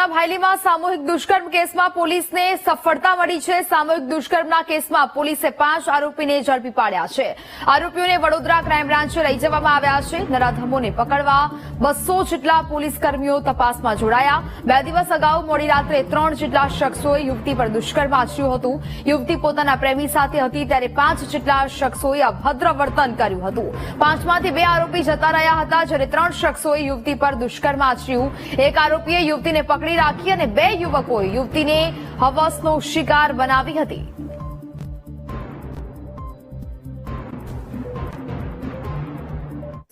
વડોદરાના ભાયલીમાં સામૂહિક દુષ્કર્મ કેસમાં પોલીસને સફળતા મળી છે। સામૂહિક દુષ્કર્મના કેસમાં પોલીસે 5 આરોપીને ઝડપી પાડ્યા છે। આરોપીઓને વડોદરા ક્રાઇમ બ્રાન્ચે લઈ જવામાં આવ્યા છે। નરાધમોને પકડવા 200 જેટલા પોલીસ કર્મીઓ તપાસમાં જોડાયા। 2 દિવસ અગાઉ મોડી રાત્રે 3 જેટલા શખ્સોએ યુવતી પર દુષ્કર્મ આચર્યું હતું। યુવતી પોતાના પ્રેમી સાથે હતી ત્યારે 5 જેટલા શખ્સોએ અભદ્ર વર્તન કર્યું હતું। 5માંથી 2 આરોપી જતા રહ્યા હતા જ્યારે 3 શખ્સોએ યુવતી પર દુષ્કર્મ આચર્યું। એક આરોપીએ યુવતીને પકડી રાખી અને 2 યુવકોએ યુવતીને હવસનો શિકાર બનાવી હતી।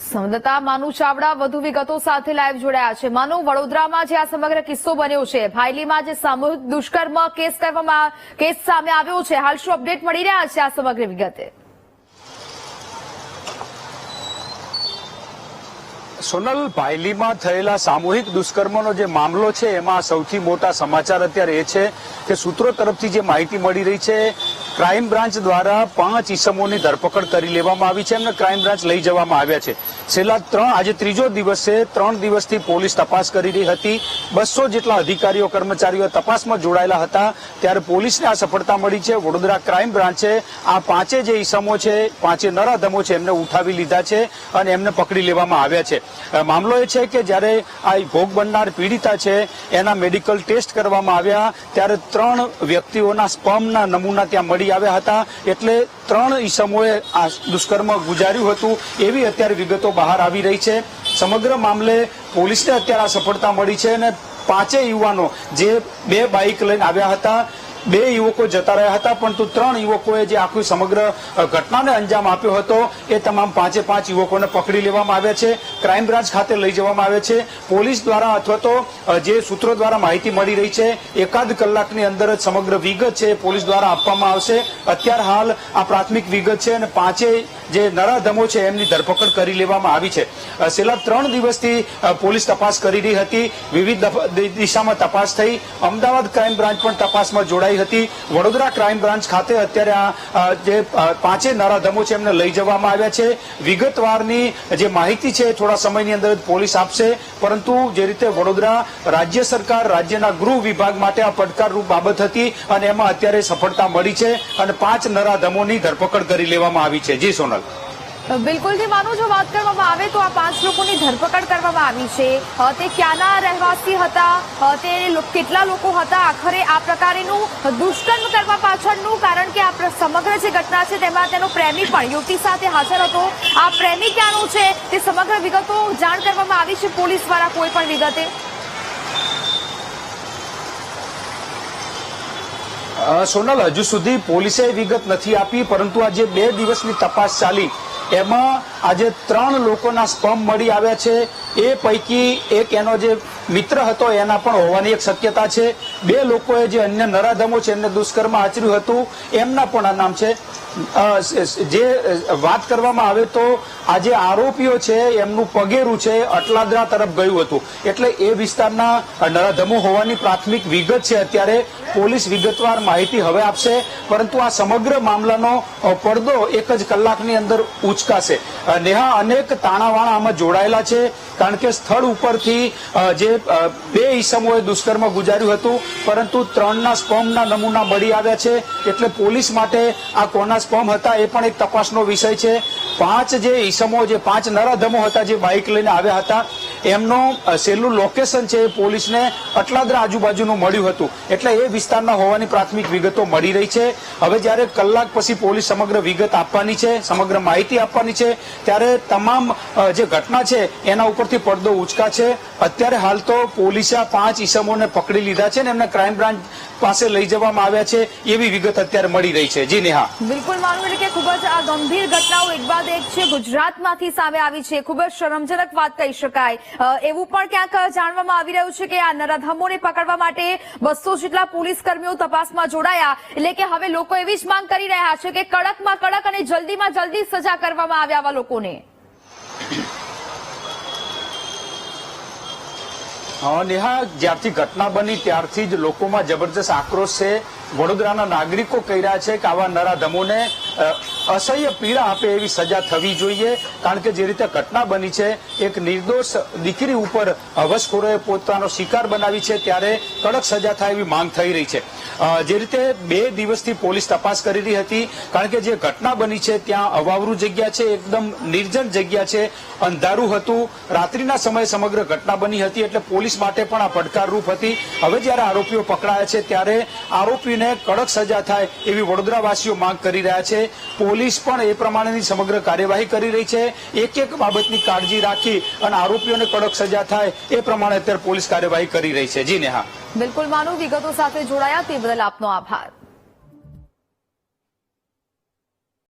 સંવાદદાતા માનુ ચાવડા વધુ વિગતો સાથે લાઈવ જોડાયા છે। માનુ, વડોદરામાં જે આ સમગ્ર કિસ્સો બન્યો છે, ભાયલીમાં જે સામૂહિક દુષ્કર્મ કેસ સામે આવ્યો છે, હાલ શું અપડેટ મળી રહ્યા છે આ સમગ્ર વિગતે? સોનલ, ભાયલીમાં થયેલા સામૂહિક દુષ્કર્મનો જે મામલો છે એમાં સૌથી મોટા સમાચાર અત્યારે એ છે કે સૂત્રો તરફથી જે માહિતી મળી રહી છે, ક્રાઇમ બ્રાન્ચ દ્વારા 5 ઈસમોની ધરપકડ કરી લેવામાં આવી છે। એમને ક્રાઇમ બ્રાન્ચ લઈ જવામાં આવ્યા છે। છેલ્લા આજે ત્રીજો દિવસ છે। 3 દિવસથી પોલીસ તપાસ કરી રહી હતી। 200 જેટલા અધિકારીઓ કર્મચારીઓ તપાસમાં જોડાયેલા હતા ત્યારે પોલીસને આ સફળતા મળી છે। વડોદરા ક્રાઇમ બ્રાન્ચે આ 5 જે ઈસમો છે, 5 નરાધમો છે, એમને ઉઠાવી લીધા છે અને એમને પકડી લેવામાં આવ્યા છે। મામલો એ છે કે જ્યારે આ ભોગ બનનાર પીડિતા છે એના મેડિકલ ટેસ્ટ કરવામાં આવ્યા ત્યારે 3 વ્યક્તિઓના સ્પર્મના નમૂના ત્યાં મળી આવ્યા હતા। એટલે 3 ઈસમોએ આ દુષ્કર્મ ગુજાર્યું હતું એવી અત્યારે વિગતો બહાર આવી રહી છે। સમગ્ર મામલે પોલીસને અત્યારે આ સફળતા મળી છે અને 5 યુવાનો જે 2 બાઇક લઈને આવ્યા હતા, 2 યુવકો જતા રહ્યા હતા, પરંતુ 3 યુવકોએ જે આખી સમગ્ર ઘટનાને અંજામ આપ્યો હતો એ તમામ 5 યુવકોને પકડી લેવામાં આવ્યા છે। ક્રાઇમ બ્રાન્ચ ખાતે લઈ જવામાં આવ્યા છે। પોલીસ દ્વારા અથવા તો જે સૂત્રો દ્વારા માહિતી મળી રહી છે, 1 કલાકની અંદર જ સમગ્ર વિગત છે પોલીસ દ્વારા આપવામાં આવશે। અત્યારે હાલ આ પ્રાથમિક વિગત છે અને 5 જે નરાધમો છે એમની ધરપકડ કરી લેવામાં આવી છે। છેલ્લા 3 દિવસથી પોલીસ તપાસ કરી રહી હતી, વિવિધ દિશામાં તપાસ થઈ। અમદાવાદ ક્રાઇમ બ્રાન્ચ પણ તપાસમાં જોડાઈ હતી। વડોદરા ક્રાઇમ બ્રાન્ચ ખાતે અત્યારે આ જે 5 નરાધમો છે એમને લઈ જવામાં આવ્યા છે। વિગતવારની જે માહિતી છે થોડા સમયની અંદર પોલીસ આપશે, પરંતુ જે રીતે વડોદરા રાજ્ય સરકાર, રાજ્યના ગૃહ વિભાગ માટે આ પડકારરૂપ બાબત હતી અને એમાં અત્યારે સફળતા મળી છે અને 5 નરાધમોની ધરપકડ કરી લેવામાં આવી છે। જી સોનલ। બિલકુલ જી માનો, જો વાત કરવામાં આવે તો આ 5 લોકોની ધરપકડ કરવામાં આવી છે। તે ક્યાંના રહેવાસી હતા, તે કેટલા લોકો હતા, આખરે આ પ્રકારેનું દુષ્કર્મ કરવા પાછળનું કારણ કે આ સમગ્ર જે ઘટના છે તેમાં તેનો પ્રેમી પણ યુવતી સાથે હાજર હતો। આ પ્રેમી ક્યાંનો છે તે સમગ્ર વિગતો જાણ કરવામાં આવી છે પોલીસ દ્વારા કોઈ પણ વિગતે? સોનલ, હજુ સુધી પોલીસે વિગત નથી આપી, પરંતુ આ જે 2 દિવસની તપાસ ચાલી એમાં આજે 3 લોકોના સ્પર્મ મળી આવ્યા છે। એ પૈકી એક એનો જે મિત્ર હતો એના પણ હોવાની એક શક્યતા છે। 2 લોકોએ જે અન્ય નરાધમો છે એમને દુષ્કર્મ આચર્યું હતું એમના પણ આ નામ છે। જે વાત કરવામાં આવે તો આ જે આરોપીઓ છે એમનું પગેરું છે અટલાદરા તરફ ગયું હતું, એટલે એ વિસ્તારના નરાધમો હોવાની પ્રાથમિક વિગત છે। અત્યારે પોલીસ વિગતવાર માહિતી હવે આપશે, પરંતુ આ સમગ્ર મામલાનો પડદો 1 જ કલાકની અંદર ઉચકાશે। નેહા, અનેક તાણાવાણા આમાં જોડાયેલા છે, કારણ કે સ્થળ ઉપરથી જે 2 ઈસમોએ દુષ્કર્મ ગુજાર્યું હતું, પરંતુ 3ના સ્પર્મના નમૂના મળી આવ્યા છે। એટલે પોલીસ માટે આ કોના સ્પર્મ હતા એ પણ એક તપાસનો વિષય છે। 5 જે ઈસમો, જે 5 નરાધમો હતા જે બાઇક લઈને આવ્યા હતા, એમનો છેલ્લું લોકેશન છે એ પોલીસને અટલાદરા આજુબાજુનું મળ્યું હતું, એટલે એ વિસ્તારના હોવાની પ્રાથમિક વિગતો મળી રહી છે। હવે જ્યારે કલાક પછી પોલીસ સમગ્ર વિગત આપવાની છે, સમગ્ર માહિતી આપવાની છે, ત્યારે તમામ જે ઘટના છે એના ઉપરથી પડદો ઉચકાશે। અત્યારે હાલ તો પોલીસે આ 5 ઈસમોને પકડી લીધા છે ને એમને ક્રાઇમ બ્રાન્ચ પાસે લઈ જવામાં આવ્યા છે એવી વિગત અત્યારે મળી રહી છે। જી નેહા। બિલકુલ માનું, એટલે કે ખૂબ જ આ ગંભીર ઘટનાઓ એક બાદ એક છે ગુજરાતમાંથી સામે આવી છે। ખૂબ જ શરમજનક વાત કહી શકાય। એવું પણ ક્યાંક જાણવામાં આવી રહ્યું છે કે આ નરાધમોને પકડવા માટે 200 જેટલા પોલીસ કર્મીઓ તપાસમાં જોડાયા। એટલે કે હવે લોકો એવી જ માંગ કરી રહ્યા છે કે કડકમાં કડક અને જલ્દીમાં જલ્દી સજા કરવામાં આવે આવા લોકોને। નેહા, જ્યારથી ઘટના બની ત્યારથી જ લોકોમાં જબરજસ્ત આક્રોશ છે। વડોદરાના નાગરિકો કહી રહ્યા છે કે આવા નરાધમોને અસહ્ય પીડા આપે એવી સજા થવી જોઈએ, કારણ કે જે રીતે ઘટના બની છે, એક નિર્દોષ દીકરી ઉપર હવસખોરોએ પોતાનો શિકાર બનાવી છે, ત્યારે કડક સજા થાય એવી માંગ થઈ રહી છે. જે રીતે 2 દિવસથી પોલીસ તપાસ કરી રહી હતી, કારણ કે જે ઘટના બની છે ત્યાં અવાવરૂ જગ્યા છે, એકદમ નિર્જન જગ્યા છે, અંધારું હતું, રાત્રિના સમયે સમગ્ર ઘટના બની હતી, એટલે પોલીસ માટે પણ આ પડકારરૂપ હતી. હવે જ્યારે આરોપીઓ પકડાયા છે ત્યારે આરોપીને કડક સજા થાય એવી વડોદરાવાસીઓ માંગ કરી રહ્યા છે. પોલીસ પણ એ પ્રમાણેની સમગ્ર કાર્યવાહી કરી રહી છે. એક એક બાબતની કાળજી રાખી અને આરોપીઓને કડક સજા થાય એ પ્રમાણે અત્યારે પોલીસ કાર્યવાહી કરી રહી છે. જી નેહા. બિલકુલ માનવ, વિગતો સાથે જોડાયા તે બદલ આપનો આભાર.